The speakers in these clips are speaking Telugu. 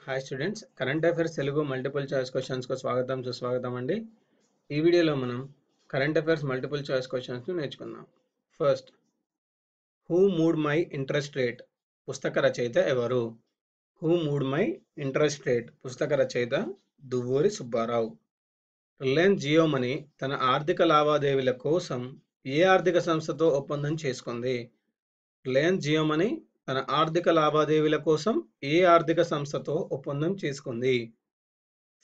Hi students, current affairs Telugu multiple choice క్వశ్చన్స్కు స్వాగతం సుస్వాగతం అండి. ఈ వీడియోలో మనం కరెంట్ అఫైర్స్ మల్టిపుల్ చాయిస్ క్వశ్చన్స్ను నేర్చుకుందాం. First, who moved my interest rate పుస్తక రచయిత ఎవరు? Who moved my interest rate పుస్తక రచయిత దువ్వూరి సుబ్బారావు. రిలయన్స్ జియో మనీ తన ఆర్థిక లావాదేవీల కోసం ఏ ఆర్థిక సంస్థతో ఒప్పందం చేసుకుంది? రిలయన్స్ జియో మనీ తన ఆర్థిక లావాదేవీల కోసం ఏ ఆర్థిక సంస్థతో ఒప్పందం చేసుకుంది?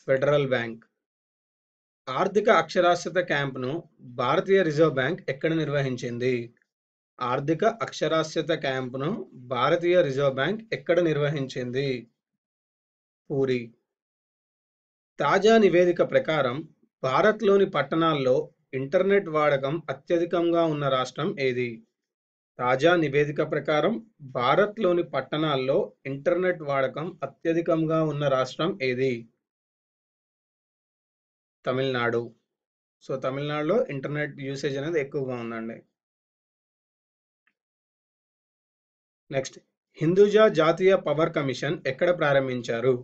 Federal bank. ఆర్థిక అక్షరాస్యత క్యాంపును భారతీయ రిజర్వ్ బ్యాంక్ ఎక్కడ నిర్వహించింది? ఆర్థిక అక్షరాస్యత క్యాంపును భారతీయ రిజర్వ్ బ్యాంక్ ఎక్కడ నిర్వహించింది? పూరి. తాజా నివేదిక ప్రకారం భారత్లోని పట్టణాల్లో ఇంటర్నెట్ వాడకం అత్యధికంగా ఉన్న రాష్ట్రం ఏది? తాజా నివేదిక ప్రకారం భారత్లోని పట్టణాల్లో ఇంటర్నెట్ వాడకం అత్యధికంగా ఉన్న రాష్ట్రం ఏది? తమిళనాడు. సో తమిళనాడులో ఇంటర్నెట్ యూసేజ్ అనేది ఎక్కువగా ఉందండి. నెక్స్ట్, హిందూజా జాతీయ పవర్ కమిషన్ ఎక్కడ ప్రారంభించారు?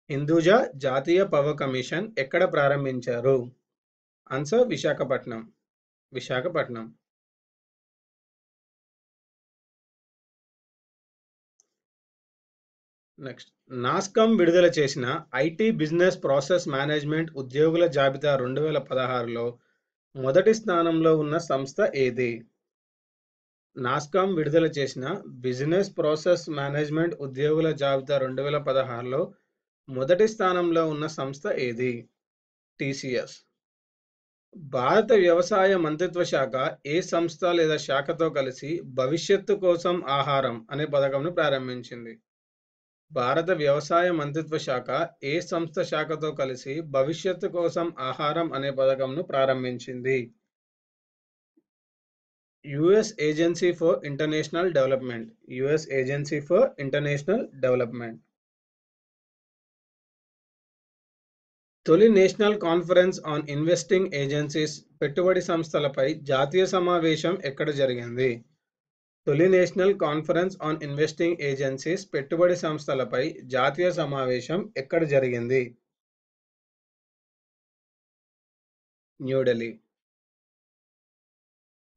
హిందూజా జాతీయ పవర్ కమిషన్ ఎక్కడ ప్రారంభించారు? ఆన్సర్ విశాఖపట్నం. విశాఖపట్నం. నెక్స్ట్, నాస్కామ్ విడుదల చేసిన ఐటీ బిజినెస్ ప్రాసెస్ మేనేజ్మెంట్ ఉద్యోగుల జాబితా 2016లో మొదటి స్థానంలో ఉన్న సంస్థ ఏది? నాస్కామ్ విడుదల చేసిన బిజినెస్ ప్రాసెస్ మేనేజ్మెంట్ ఉద్యోగుల జాబితా 2016లో మొదటి స్థానంలో ఉన్న సంస్థ ఏది? టీసీఎస్. భారత వ్యవసాయ మంత్రిత్వ శాఖ ఏ సంస్థ లేదా శాఖతో కలిసి భవిష్యత్తు కోసం ఆహారం అనే పథకంను ప్రారంభించింది? భారత వ్యవసాయ మంత్రిత్వ శాఖ ఏ సంస్థ శాఖతో కలిసి భవిష్యత్తు కోసం ఆహారం అనే పథకంను ప్రారంభించింది? US agency for international development. US agency for international development. తొలి national conference on investing agencies పెట్టుబడి సంస్థలపై జాతీయ సమావేశం ఎక్కడ జరిగింది? తొలి national conference on investing agencies పెట్టుబడి సంస్థలపై జాతీయ సమావేశం ఎక్కడ జరిగింది? New Delhi.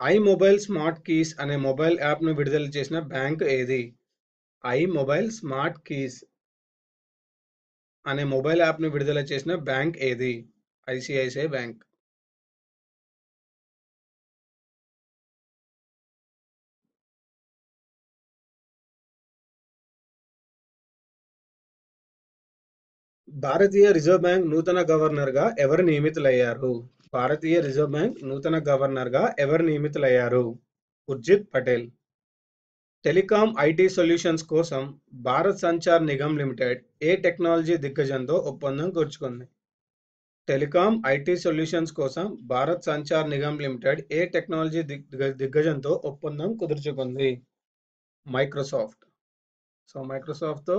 IMobile smart keys అనే మొబైల్ యాప్ను విడుదల చేసిన బ్యాంక్ ఏది? ఐ మొబైల్ స్మార్ట్ కీస్ అనే మొబైల్ యాప్ను విడుదల చేసిన బ్యాంక్ ఏది? ICICI bank. భారతీయ రిజర్వ్ బ్యాంక్ నూతన గవర్నర్గా ఎవరు నియమితులయ్యారు? భారతీయ రిజర్వ్ బ్యాంక్ నూతన గవర్నర్గా ఎవరు నియమితులయ్యారు? Urjit Patel. Telecom IT solutions కోసం భారత్ సంచార్ నిగమ్ లిమిటెడ్ ఏ టెక్నాలజీ దిగ్గజంతో ఒప్పందం కుదుర్చుకుంది? టెలికాం ఐటీ సొల్యూషన్స్ కోసం భారత్ సంచార్ నిగమ్ లిమిటెడ్ ఏ టెక్నాలజీ దిగ్గజంతో ఒప్పందం కుదుర్చుకుంది? మైక్రోసాఫ్ట్. సో మైక్రోసాఫ్ట్తో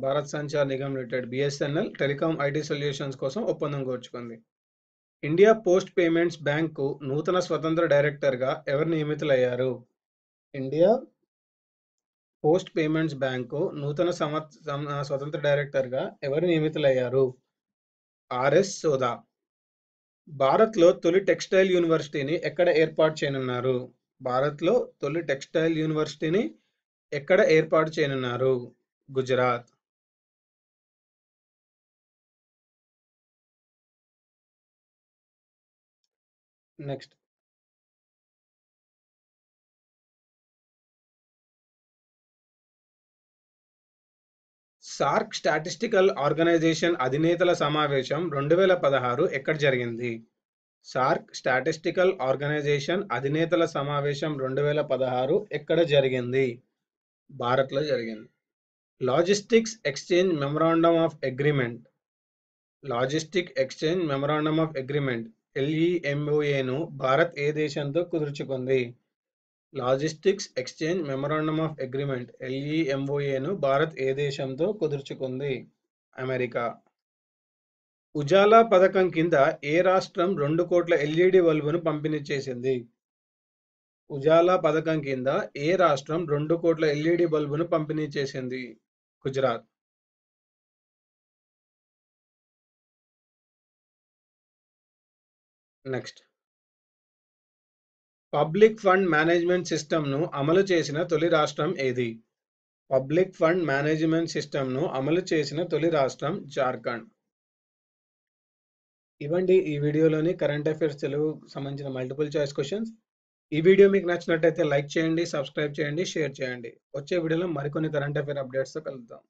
Bharat Sanchar Nigam limited BSNL telecom IT solutions కోసం ఒప్పందం కుదుర్చుకుంది. ఇండియా పోస్ట్ పేమెంట్స్ బ్యాంకు నూతన స్వతంత్ర డైరెక్టర్గా ఎవరు నియమితులయ్యారు? ఇండియా పోస్ట్ పేమెంట్స్ బ్యాంకు నూతన స్వతంత్ర డైరెక్టర్గా ఎవరు నియమితులయ్యారు? ఆర్ఎస్ సోదా. భారత్లో తొలి టెక్స్టైల్ యూనివర్సిటీని ఎక్కడ ఏర్పాటు చేయనున్నారు? భారత్లో తొలి టెక్స్టైల్ యూనివర్సిటీని ఎక్కడ ఏర్పాటు చేయనున్నారు? Gujarat. Next, SAARC statistical organisation అధినేతల సమావేశం 2016 ఎక్కడ జరిగింది? సార్క్ స్టాటిస్టికల్ ఆర్గనైజేషన్ అధినేతల సమావేశం 2016 ఎక్కడ జరిగింది? భారత్లో జరిగింది. Logistics exchange memorandum of agreement. Logistic exchange memorandum of agreement LEMOAను భారత్ ఏ దేశంతో కుదుర్చుకుంది? Logistics exchange memorandum of agreement LEMOAను భారత్ ఏ దేశంతో కుదుర్చుకుంది? అమెరికా. ఉజాలా పథకం కింద ఏ రాష్ట్రం 2 కోట్ల LED బల్బును పంపిణీ చేసింది? ఉజాలా పథకం కింద ఏ రాష్ట్రం 2 కోట్ల LED బల్బును పంపిణీ చేసింది? Gujarat. Next, public fund management సిస్టమ్ను అమలు చేసిన తొలి రాష్ట్రం ఏది? పబ్లిక్ ఫండ్ మేనేజ్మెంట్ సిస్టమ్ను అమలు చేసిన తొలి రాష్ట్రం జార్ఖండ్. ఇవ్వండి ఈ వీడియోలోని కరెంట్ అఫైర్స్ తెలుగు సంబంధించిన మల్టిపుల్ చాయిస్ క్వశ్చన్స్. ఈ వీడియో మీకు నచ్చినట్టయితే లైక్ చేయండి, సబ్స్క్రైబ్ చేయండి, షేర్ చేయండి. వచ్చే వీడియోలో మరికొన్ని కరెంట్ అఫైర్ అప్డేట్స్తో కలుద్దాం.